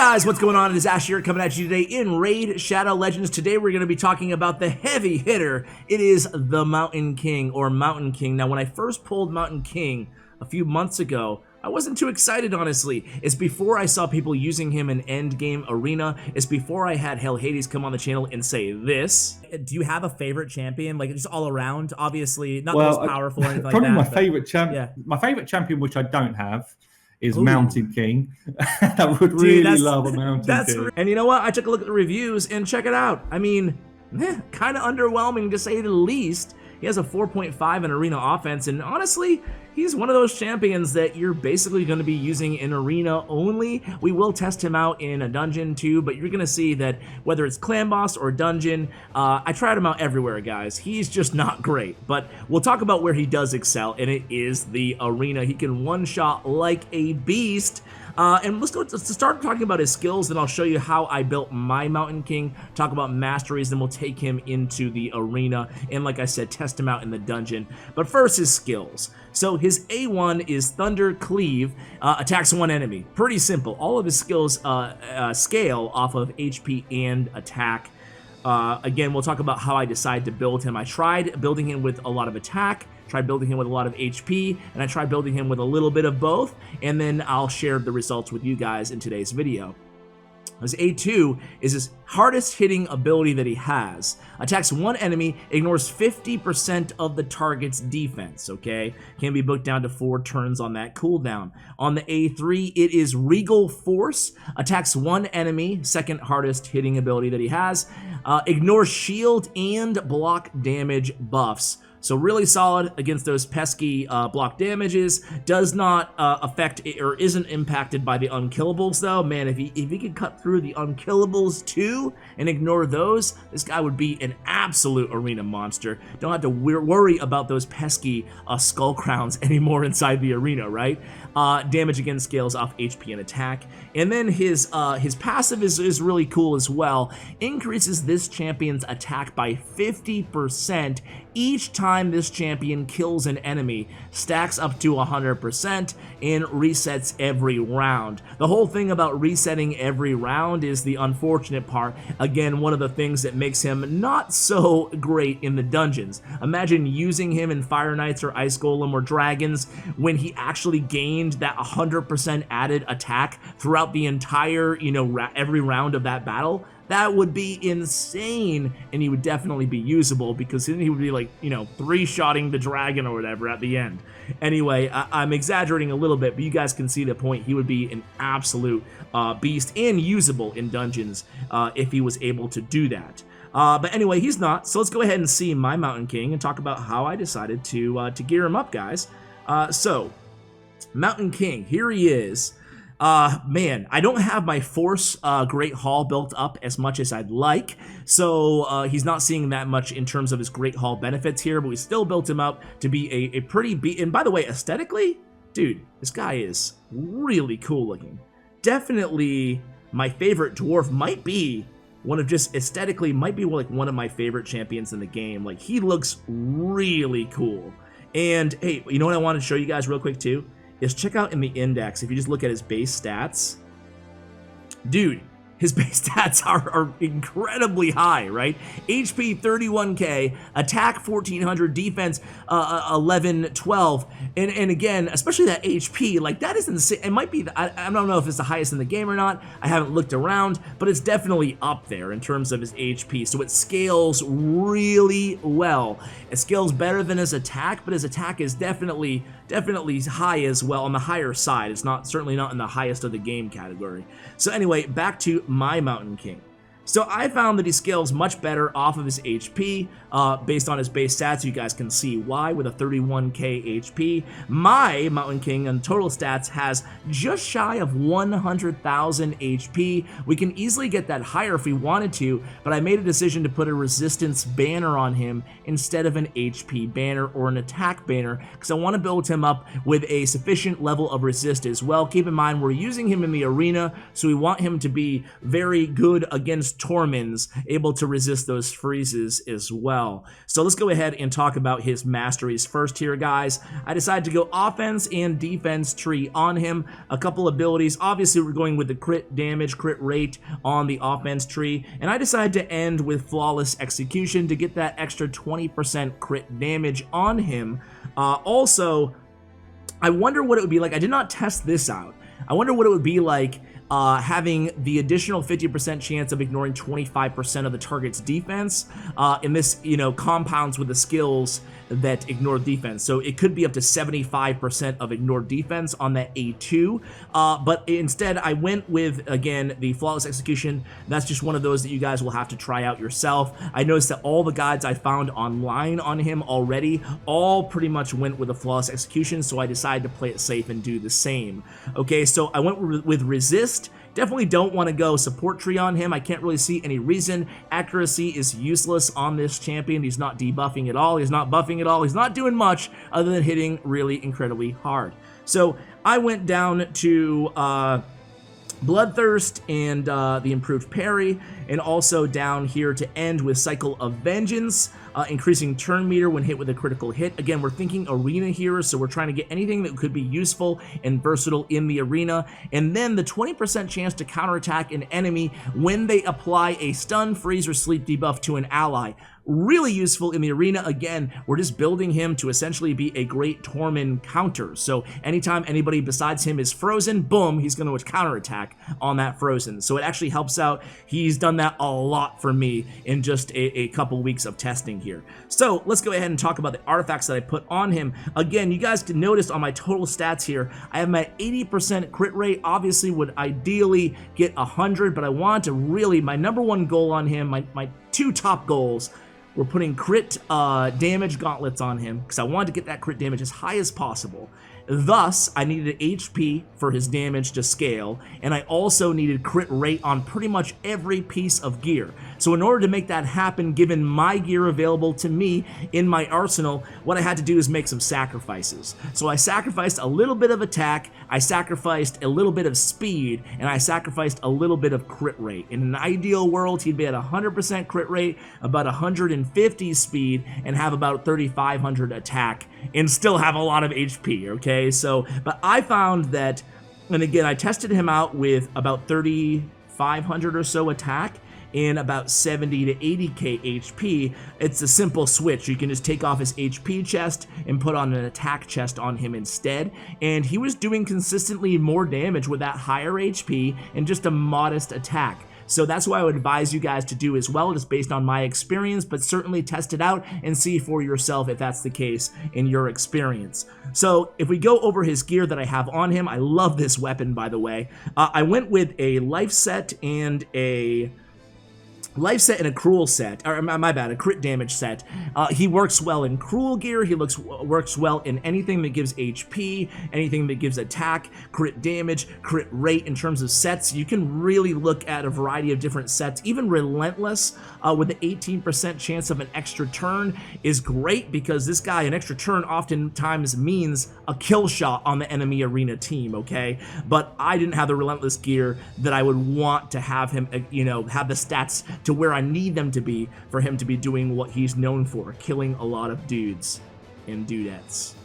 Guys, what's going on? It is Ash here coming at you today in Raid Shadow Legends. Today we're going to be talking about the heavy hitter. It is the Mountain King or Mountain King. Now when I first pulled Mountain King a few months ago, I wasn't too excited, honestly. It's before I saw people using him in endgame arena. It's before I had Hell Hades come on the channel and say this. Do you have a favorite champion, like just all around? Obviously, not the most powerful or anything like that. Probably my favorite champion. Yeah. My favorite champion, which I don't have, is Mountain King. I would really love a Mountain King. And you know what? I took a look at the reviews and check it out. I mean, kind of underwhelming to say the least. He has a 4.5 in arena offense, and honestly, he's one of those champions that you're basically going to be using in arena only. We will test him out in a dungeon too, but you're going to see that whether it's clan boss or dungeon, I tried him out everywhere, guys. He's just not great, but we'll talk about where he does excel, and it is the arena. He can one-shot like a beast. And let's start talking about his skills, then I'll show you how I built my Mountain King, talk about masteries, then we'll take him into the arena, and like I said, test him out in the dungeon. But first, his skills. So his A1 is Thunder Cleave, attacks one enemy. Pretty simple. All of his skills scale off of HP and attack. Again, we'll talk about how I decided to build him. I tried building him with a lot of attack, tried building him with a lot of HP, and I tried building him with a little bit of both, and then I'll share the results with you guys in today's video. His A2 is his hardest hitting ability that he has. Attacks one enemy, ignores 50% of the target's defense, okay? Can be booked down to 4 turns on that cooldown. On the A3, it is Regal Force. Attacks one enemy, second hardest hitting ability that he has. Ignores shield and block damage buffs. So really solid against those pesky block damages. Does not affect or isn't impacted by the unkillables though. Man, if he could cut through the unkillables too and ignore those, this guy would be an absolute arena monster. Don't have to worry about those pesky skull crowns anymore inside the arena, right? Damage again scales off HP and attack. And then his passive is really cool as well. Increases this champion's attack by 50% each time this champion kills an enemy, stacks up to 100%, and resets every round. The whole thing about resetting every round is the unfortunate part. Again, one of the things that makes him not so great in the dungeons. Imagine using him in Fire Knights or Ice Golem or Dragons when he actually gained that 100% added attack throughout the entire, every round of that battle. That would be insane, and he would definitely be usable because then he would be like, 3-shotting the dragon or whatever at the end. Anyway, I'm exaggerating a little bit, but you guys can see the point. He would be an absolute beast and usable in dungeons if he was able to do that. But anyway, he's not, so let's go ahead and see my Mountain King and talk about how I decided to gear him up, guys. So, Mountain King, here he is. Man, I don't have my Force Great Hall built up as much as I'd like, so he's not seeing that much in terms of his Great Hall benefits here, but we still built him up to be a pretty and by the way, aesthetically, dude, this guy is really cool looking. Definitely my favorite dwarf, might be one of just aesthetically, might be like one of my favorite champions in the game. Like, he looks really cool. And hey, you know what I want to show you guys real quick too? Is check out in the index, if you just look at his base stats, dude, his base stats are incredibly high, right? HP 31k, attack 1400, defense 1112, and again, especially that HP, like that is insane. It might be, I don't know if it's the highest in the game or not. I haven't looked around, but it's definitely up there in terms of his HP. So it scales really well. It scales better than his attack, but his attack is definitely high as well, on the higher side. It's certainly not in the highest of the game category. So anyway, back to my Mountain King. So I found that he scales much better off of his HP based on his base stats. You guys can see why with a 31k HP. My Mountain King on total stats has just shy of 100,000 HP. We can easily get that higher if we wanted to, but I made a decision to put a resistance banner on him instead of an HP banner or an attack banner because I want to build him up with a sufficient level of resist as well. Keep in mind, we're using him in the arena, so we want him to be very good against damaged Tormins, able to resist those freezes as well. So let's go ahead and talk about his masteries first here, guys. I decided to go offense and defense tree on him. A couple abilities. Obviously, we're going with the crit damage, crit rate on the offense tree, and I decided to end with flawless execution to get that extra 20% crit damage on him. Also, I wonder what it would be like. I did not test this out. I wonder what it would be like having the additional 50% chance of ignoring 25% of the target's defense. And this, compounds with the skills that ignore defense. So it could be up to 75% of ignored defense on that A2. But instead, I went with, again, the flawless execution. That's just one of those that you guys will have to try out yourself. I noticed that all the guides I found online on him already all pretty much went with a flawless execution, so I decided to play it safe and do the same. Okay, so I went with resist. Definitely don't want to go support tree on him. I can't really see any reason. Accuracy is useless on this champion. He's not debuffing at all. He's not buffing at all. He's not doing much other than hitting really incredibly hard. So I went down to Bloodthirst and the improved parry, and also down here to end with Cycle of Vengeance, increasing turn meter when hit with a critical hit. Again, we're thinking arena here, so we're trying to get anything that could be useful and versatile in the arena. And then the 20% chance to counterattack an enemy when they apply a stun, freeze, or sleep debuff to an ally. Really useful in the arena. Again, we're just building him to essentially be a great Tormund counter. So anytime anybody besides him is frozen, boom, he's going to counterattack on that frozen. So it actually helps out. He's done that a lot for me in just a couple weeks of testing here. So let's go ahead and talk about the artifacts that I put on him. Again, you guys can notice on my total stats here, I have my 80% crit rate. Obviously would ideally get 100, but I want to really, my number one goal on him, my two top goals, we're putting crit damage gauntlets on him because I wanted to get that crit damage as high as possible. Thus, I needed HP for his damage to scale, and I also needed crit rate on pretty much every piece of gear. So in order to make that happen, given my gear available to me in my arsenal, what I had to do is make some sacrifices. So I sacrificed a little bit of attack, I sacrificed a little bit of speed, and I sacrificed a little bit of crit rate. In an ideal world, he'd be at 100% crit rate, about 150 speed, and have about 3,500 attack, and still have a lot of HP, okay? So, but I found that, and again, I tested him out with about 3,500 or so attack and about 70 to 80k HP. It's a simple switch. You can just take off his HP chest and put on an attack chest on him instead. And he was doing consistently more damage with that higher HP and just a modest attack. So that's what I would advise you guys to do as well, just based on my experience, but certainly test it out and see for yourself if that's the case in your experience. So if we go over his gear that I have on him, I love this weapon, by the way. I went with a life set and a cruel set, or my bad, a crit damage set. He works well in cruel gear. He works well in anything that gives HP, anything that gives attack, crit damage, crit rate. In terms of sets, you can really look at a variety of different sets. Even Relentless with the 18% chance of an extra turn is great, because this guy, an extra turn oftentimes means a kill shot on the enemy arena team, okay? But I didn't have the Relentless gear that I would want to have him, have the stats to where I need them to be for him to be doing what he's known for, killing a lot of dudes and dudettes.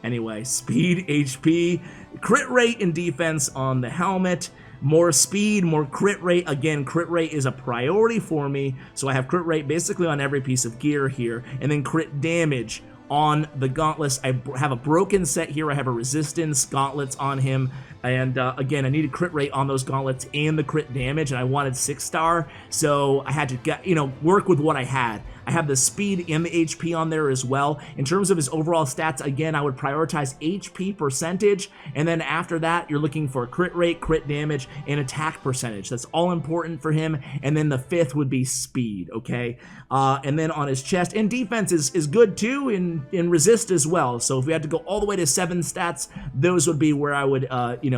Anyway, speed, HP, crit rate and defense on the helmet, more speed, more crit rate. Again, crit rate is a priority for me, so I have crit rate basically on every piece of gear here, and then crit damage on the gauntlets. I have a broken set here. I have a resistance gauntlets on him, and again, I needed crit rate on those gauntlets and the crit damage, and I wanted 6-star, so I had to get, work with what I had. I have the speed and the HP on there as well. In terms of his overall stats, again, I would prioritize HP percentage, and then after that, you're looking for crit rate, crit damage, and attack percentage. That's all important for him, and then the fifth would be speed, okay? And then on his chest, and defense is good too, in resist as well. So if we had to go all the way to 7 stats, those would be where I would,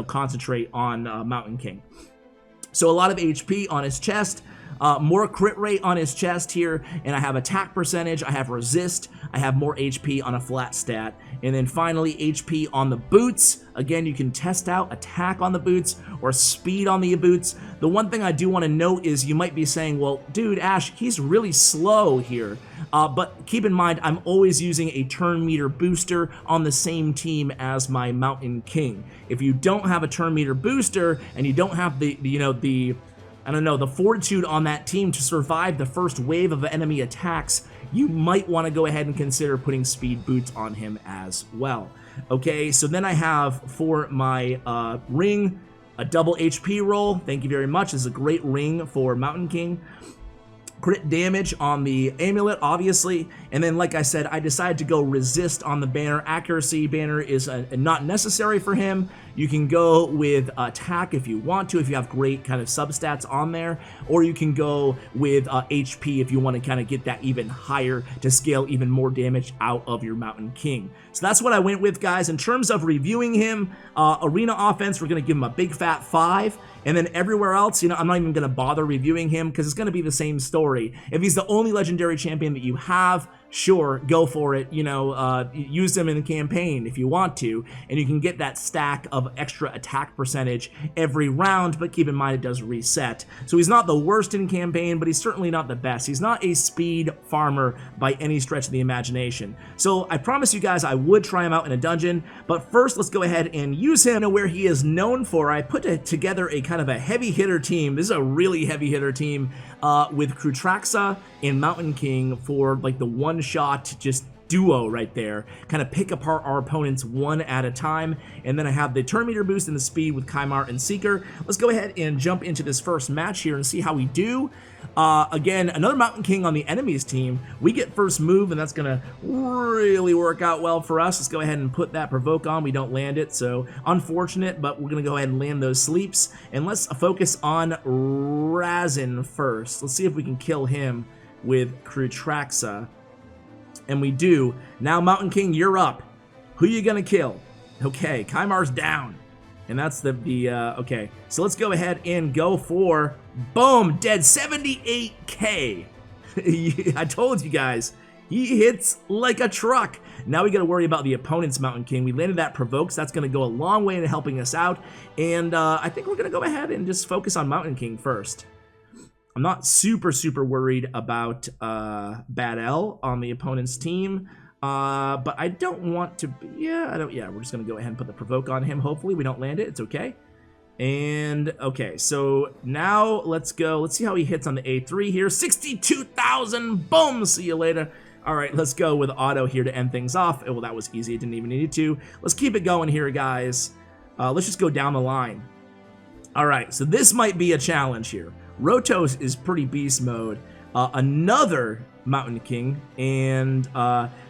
concentrate on Mountain King. So a lot of HP on his chest. more crit rate on his chest here, and I have attack percentage, I have resist, I have more HP on a flat stat, and then finally HP on the boots. Again, you can test out attack on the boots or speed on the boots. The one thing I do want to note is you might be saying, well, dude, Ash, he's really slow here. But keep in mind, I'm always using a turn meter booster on the same team as my Mountain King. If you don't have a turn meter booster and you don't have the fortitude on that team to survive the first wave of enemy attacks, you might want to go ahead and consider putting speed boots on him as well. Okay, so then I have for my ring a double HP roll. Thank you very much. This is a great ring for Mountain King. Crit damage on the amulet, obviously, and then like I said, I decided to go resist on the banner. Accuracy banner is not necessary for him. You can go with attack if you want to, if you have great kind of substats on there, or you can go with HP if you want to kind of get that even higher to scale even more damage out of your Mountain King. So that's what I went with, guys. In terms of reviewing him, arena offense, we're going to give him a big fat 5. And then everywhere else, I'm not even going to bother reviewing him because it's going to be the same story. If he's the only legendary champion that you have, sure, go for it. Use him in the campaign if you want to, and you can get that stack of extra attack percentage every round, but keep in mind it does reset. So he's not the worst in campaign, but he's certainly not the best. He's not a speed farmer by any stretch of the imagination. So I promise you guys I would try him out in a dungeon, but first let's go ahead and use him where he is known for. I put together a kind of a heavy hitter team. This is a really heavy hitter team with Krutraxa and Mountain King for like the one-shot just duo right there, kind of pick apart our opponents one at a time. And then I have the turn meter boost and the speed with Kymar and Seeker. Let's go ahead and jump into this first match here and see how we do. Again, another Mountain King on the enemy's team. We get first move, and that's gonna really work out well for us. Let's go ahead and put that provoke on. We don't land it, so unfortunate, but we're gonna go ahead and land those sleeps. And let's focus on Razin first. Let's see if we can kill him with Krutraxa. And we do. Now, Mountain King, you're up. Who you gonna kill? Okay, Kymar's down. And that's okay. So let's go ahead and go for, boom, dead, 78k. I told you guys, he hits like a truck. Now we gotta worry about the opponent's Mountain King. We landed that provokes, that's gonna go a long way in helping us out. And I think we're gonna go ahead and just focus on Mountain King first. I'm not super worried about Bad L on the opponent's team. But I don't want to be, we're just gonna go ahead and put the provoke on him. Hopefully we don't land it, it's okay. And okay, so now let's go, let's see how he hits on the A3 here. 62,000, boom, see you later. All right, let's go with auto here to end things off. Oh, well, that was easy, it didn't even need to. Let's keep it going here, guys. Let's just go down the line. All right, so this might be a challenge here. Rotos is pretty beast mode. Another Mountain King, and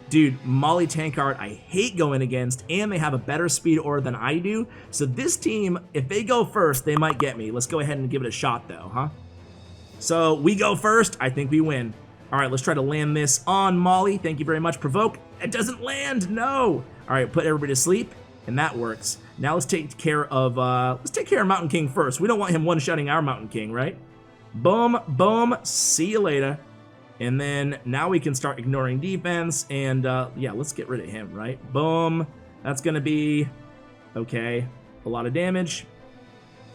dude, Molly Tankard I hate going against, and they have a better speed aura than I do. So this team, if they go first, they might get me. Let's go ahead and give it a shot though, huh? So we go first, I think we win. All right, let's try to land this on Molly. Thank you very much, provoke. It doesn't land, no. All right, put everybody to sleep, and that works. Now let's take care of Mountain King first. We don't want him one-shotting our Mountain King, right? Boom, boom, see you later. And then now we can start ignoring defense, and yeah, let's get rid of him, right? Boom, that's gonna be, okay, a lot of damage.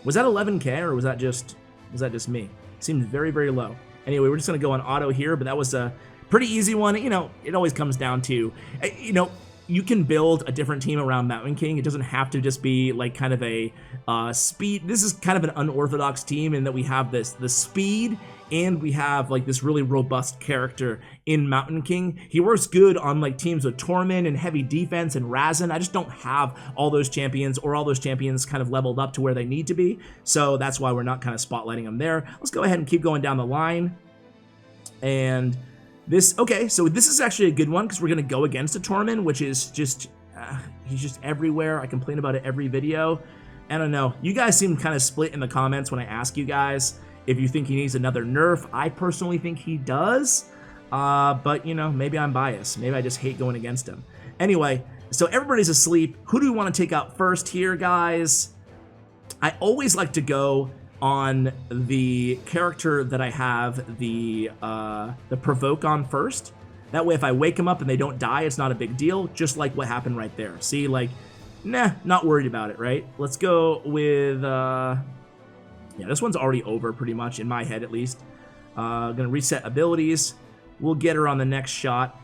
Was that 11k, or was that just me? Seemed very low. Anyway, we're just gonna go on auto here, but that was a pretty easy one. It always comes down to, you can build a different team around Mountain King. It doesn't have to just be like kind of a speed. This is kind of an unorthodox team in that we have the speed, and we have like this really robust character in Mountain King. He works good on like teams with Torment and heavy defense and Razin. I just don't have all those champions, or all those champions kind of leveled up to where they need to be. So that's why we're not kind of spotlighting them there. Let's go ahead and keep going down the line. And okay, so this is actually a good one because we're gonna go against a Torment, which is just, he's just everywhere. I complain about it every video. I don't know, you guys seem kind of split in the comments when I ask you guys if you think he needs another nerf. I personally think he does, but maybe I'm biased. Maybe I just hate going against him. Anyway, so everybody's asleep. Who do we want to take out first here, guys? I always like to go on the character that I have the provoke on first. That way, if I wake them up and they don't die, it's not a big deal, just like what happened right there. See, like, nah, not worried about it, right? Let's go with, yeah, this one's already over pretty much, in my head at least. Gonna reset abilities. We'll get her on the next shot,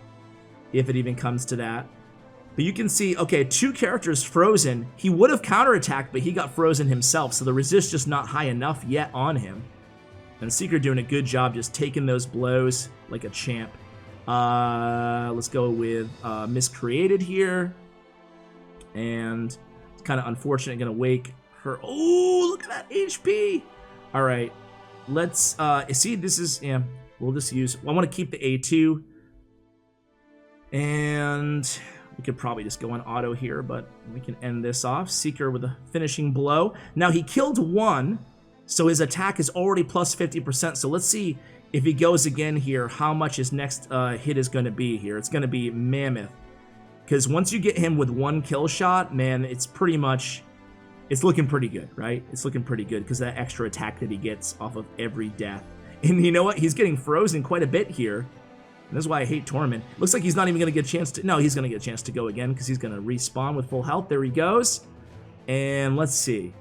if it even comes to that. But you can see, okay, 2 characters frozen. He would have counterattacked, but he got frozen himself, so the resist just not high enough yet on him. And Seeker doing a good job just taking those blows like a champ. Let's go with Miscreated here. And it's kind of unfortunate, gonna wake her. Oh, look at that HP. All right, let's see, this is, yeah, we'll just use, I want to keep the A2. And we could probably just go on auto here, but we can end this off. Seeker with a finishing blow. Now he killed 1, so his attack is already plus 50%. So let's see if he goes again here, how much his next hit is going to be here. It's going to be mammoth. Because once you get him with 1 kill shot, man, it's pretty much, it's looking pretty good, right? It's looking pretty good because that extra attack that he gets off of every death. And you know what? He's getting frozen quite a bit here. And this is why I hate Torment. Looks like he's not even going to get a chance to... No, he's going to get a chance to go again because he's going to respawn with full health. There he goes. And let's see.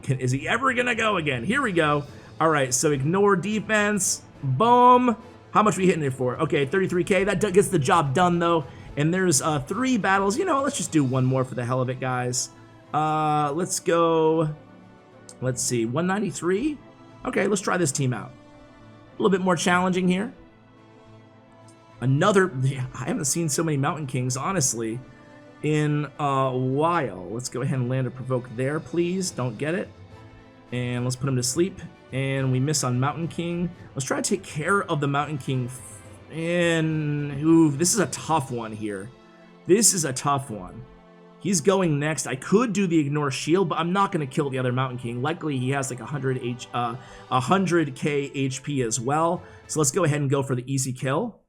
Is he ever going to go again? Here we go. All right, so ignore defense. Boom. How much are we hitting it for? Okay, 33k. That gets the job done, though. And there's 3 battles. You know, let's just do 1 more for the hell of it, guys. Let's go... Let's see, 193? Okay, let's try this team out. A little bit more challenging here. Another... I haven't seen so many Mountain Kings, honestly, in a while. Let's go ahead and land a provoke there, please. Don't get it. And let's put him to sleep. And we miss on Mountain King. Let's try to take care of the Mountain King. And... Ooh, this is a tough one here. This is a tough one. He's going next. I could do the ignore shield, but I'm not going to kill the other Mountain King. Likely he has like 100k HP as well. So let's go ahead and go for the easy kill.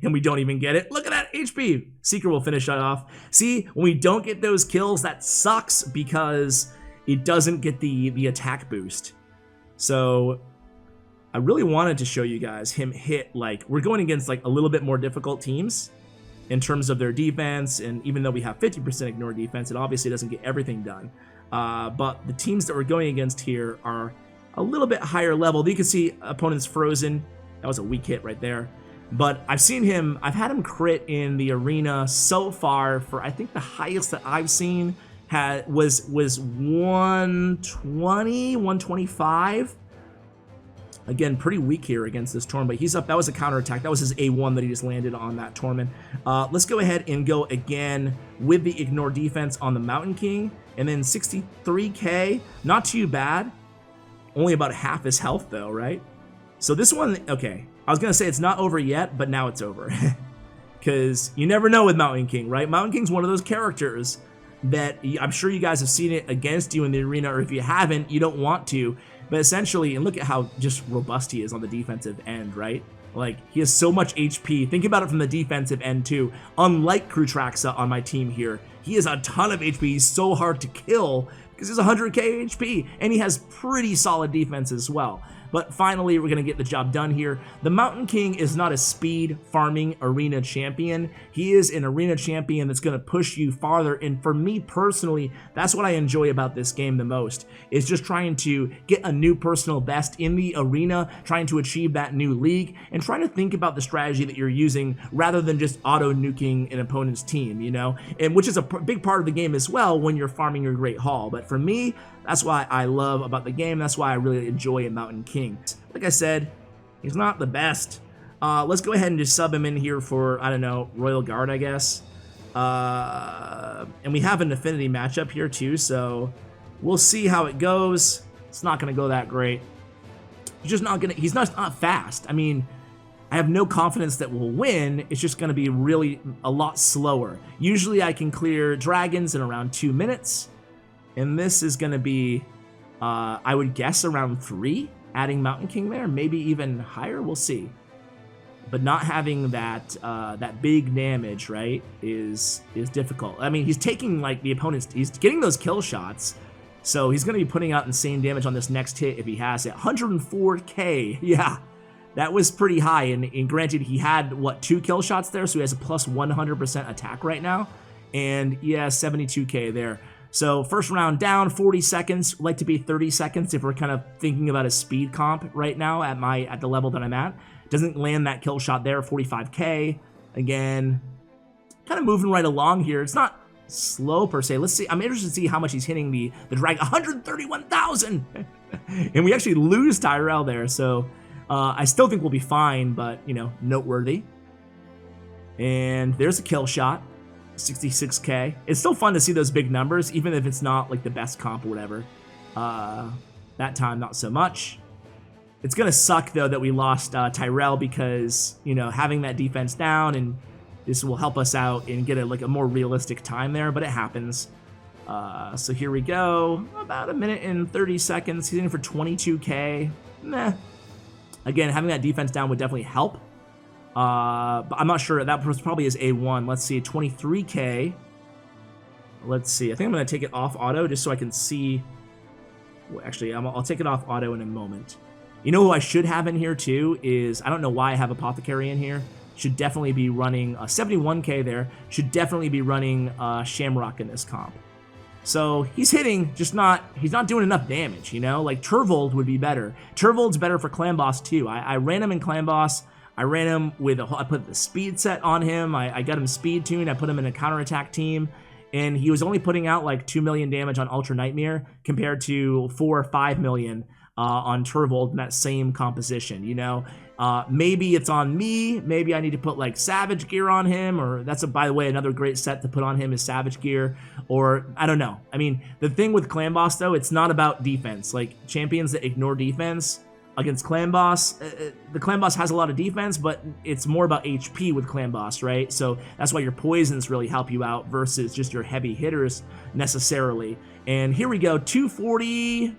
And we don't even get it. Look at that HP. Seeker will finish that off. See, when we don't get those kills, that sucks because it doesn't get the attack boost. So I really wanted to show you guys him hit, like, we're going against like a little bit more difficult teams in terms of their defense, and even though we have 50% ignore defense, it obviously doesn't get everything done. But the teams that we're going against here are a little bit higher level. You can see opponents frozen. That was a weak hit right there. But I've seen him, I've had him crit in the arena so far for, I think the highest that I've seen was 120, 125. Again, pretty weak here against this Torment, but he's up. That was a counterattack. That was his A1 that he just landed on that Torment. Let's go ahead and go again with the ignore defense on the Mountain King. And then 63k, not too bad. Only about half his health though, right? So this one, okay. I was going to say it's not over yet, but now it's over. Because you never know with Mountain King, right? Mountain King's one of those characters that I'm sure you guys have seen it against you in the arena, or if you haven't, you don't want to. But essentially, and look at how just robust he is on the defensive end, right? Like, he has so much HP. Think about it from the defensive end, too. Unlike Krutraxa on my team here, he has a ton of HP. He's so hard to kill because he's 100k HP, and he has pretty solid defense as well. But finally, we're going to get the job done here. The Mountain King is not a speed farming arena champion. He is an arena champion that's going to push you farther. And for me personally, that's what I enjoy about this game the most, is just trying to get a new personal best in the arena, trying to achieve that new league, and trying to think about the strategy that you're using rather than just auto-nuking an opponent's team, you know? And which is a big part of the game as well when you're farming your Great Hall. But for me, that's why I love about the game. That's why I really enjoy a Mountain King. Like I said, he's not the best. Let's go ahead and just sub him in here for, I don't know, Royal Guard, I guess. And we have an affinity matchup here too, so we'll see how it goes. It's not going to go that great. He's just not going to, he's not fast. I mean, I have no confidence that we'll win. It's just going to be really a lot slower. Usually I can clear dragons in around 2 minutes. And this is going to be, I would guess, around 3, adding Mountain King there. Maybe even higher, we'll see. But not having that that big damage, right, is difficult. I mean, he's taking, like, the opponent's, he's getting those kill shots. So he's going to be putting out insane damage on this next hit if he has it. 104k. Yeah, that was pretty high. And granted, he had, what, 2 kill shots there, so he has a plus 100% attack right now. And yeah, 72k there. So first round down, 40 seconds. Would like to be 30 seconds if we're kind of thinking about a speed comp right now at the level that I'm at. Doesn't land that kill shot there, 45k. Again, kind of moving right along here. It's not slow per se. Let's see. I'm interested to see how much he's hitting the drag. 131,000. And we actually lose Tyrell there. So I still think we'll be fine, but, you know, noteworthy. And there's a kill shot. 66k. It's still fun to see those big numbers, even if it's not like the best comp or whatever. That time, not so much. It's gonna suck though that we lost Tyrell, because, you know, having that defense down, and this will help us out and get a more realistic time there, but it happens. So here we go. About 1 minute and 30 seconds. He's in for 22k. Meh. Again, having that defense down would definitely help. But I'm not sure. That was probably his A1. Let's see, 23k. Let's see. I think I'm going to take it off auto just so I can see. Well, actually, I'll take it off auto in a moment. You know who I should have in here too is, I don't know why I have Apothecary in here. Should definitely be running 71k there. Should definitely be running Shamrock in this comp. So he's hitting, just he's not doing enough damage, you know? Like Turvold would be better. Turvold's better for Clan Boss too. I ran him in Clan Boss. I ran him with I put the speed set on him. I got him speed tuned. I put him in a counterattack team, and he was only putting out like 2 million damage on Ultra Nightmare compared to 4 or 5 million on Turvold in that same composition, you know? Maybe it's on me. Maybe I need to put like Savage Gear on him, or that's, by the way, another great set to put on him is Savage Gear, or I don't know. I mean, the thing with Clan Boss though, it's not about defense. Like champions that ignore defense against Clan Boss, the Clan Boss has a lot of defense, but it's more about HP with Clan Boss, right? So that's why your poisons really help you out versus just your heavy hitters necessarily. And here we go, 240,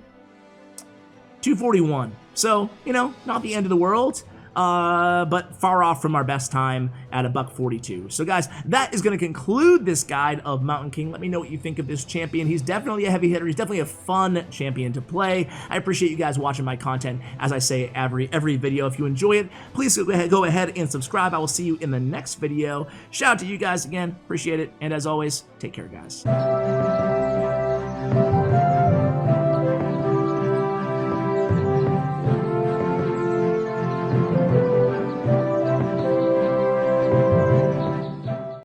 241. So, you know, not the end of the world, but far off from our best time at $142. So guys, that is going to conclude this guide of Mountain King. Let me know what you think of this champion. He's definitely a heavy hitter. He's definitely a fun champion to play. I appreciate you guys watching my content, as I say every video. If you enjoy it, please go ahead and subscribe. I will see you in the next video. Shout out to you guys again. Appreciate it. And as always, take care, guys.